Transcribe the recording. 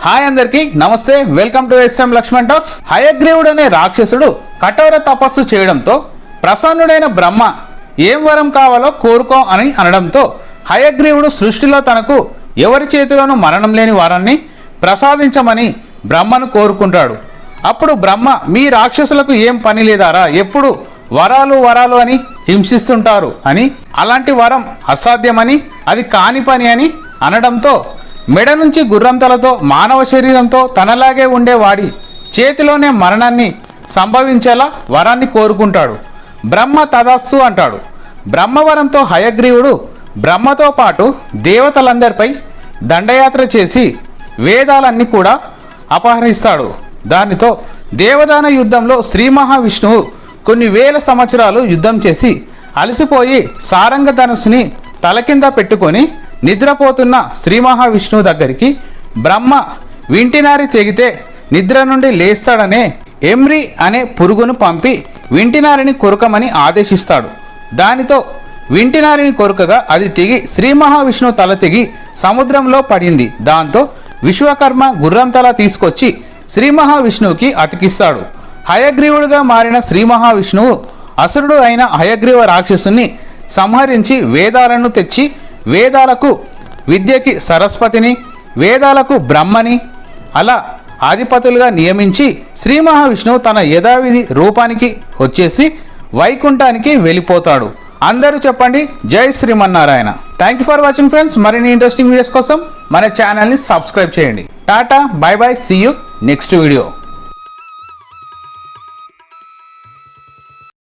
Hi అందరికీ నమస్తే, welcome to S M Lakshman talks. హయగ్రీవుడు అనే రాక్షసుడు కఠోర తపస్సు చేయడంతో ప్రసన్నుడైన బ్రహ్మ ఏం వరం కావాలో కోరుకో అని అనడంతో హయగ్రీవుడు సృష్టిలో తనకు ఎవరి చేతిలోనూ మరణం లేని వరాన్ని ప్రసాదించమని బ్రహ్మను కోరుకుంటాడు. అప్పుడు బ్రహ్మ, మీ రాక్షసులకు ఏం పని లేదారా, ఎప్పుడు వరాలు అని హింసిస్తుంటారు అని, అలాంటి వరం అసాధ్యమని, అది కాని పని అని అనడంతో మెడ నుంచి గుర్రంతలతో మానవ శరీరంతో తనలాగే ఉండేవాడి చేతిలోనే మరణాన్ని సంభవించేలా వరాన్ని కోరుకుంటాడు. బ్రహ్మ తదస్సు అంటాడు. బ్రహ్మవరంతో హయగ్రీవుడు బ్రహ్మతో పాటు దేవతలందరిపై దండయాత్ర చేసి వేదాలన్నీ కూడా అపహరిస్తాడు. దానితో దేవదాన యుద్ధంలో శ్రీ మహావిష్ణువు కొన్ని వేల సంవత్సరాలు యుద్ధం చేసి అలసిపోయి సారంగ ధనుస్సుని తల కింద పెట్టుకొని నిద్రపోతున్న శ్రీ మహావిష్ణువు దగ్గరికి బ్రహ్మ వింటినారి తెగితే నిద్ర నుండి లేస్తాడనే ఎమ్రి అనే పురుగును పంపి వింటినారిని కొరకమని ఆదేశిస్తాడు. దానితో వింటినారిని కొరకగా అది తెగి శ్రీ మహావిష్ణువు తల తెగి సముద్రంలో పడింది. దాంతో విశ్వకర్మ గుర్రం తల తీసుకొచ్చి శ్రీ మహావిష్ణువుకి అతికిస్తాడు. హయగ్రీవుడిగా మారిన శ్రీ మహావిష్ణువు అసురుడు అయిన హయగ్రీవ రాక్షసుని సంహరించి వేదాలను తెచ్చి వేదాలకు విద్యకి సరస్వతిని, వేదాలకు బ్రహ్మని అలా ఆధిపతులుగా నియమించి శ్రీ మహావిష్ణువు తన యథావిధి రూపానికి వచ్చేసి వైకుంఠానికి వెళ్ళిపోతాడు. అందరూ చెప్పండి జై Srimannarayana. Thank you for watching friends. మరిన్ని ఇంట్రెస్టింగ్ వీడియోస్ కోసం మన ఛానల్ని సబ్స్క్రైబ్ చేయండి. Tata, bye bye, see you next video.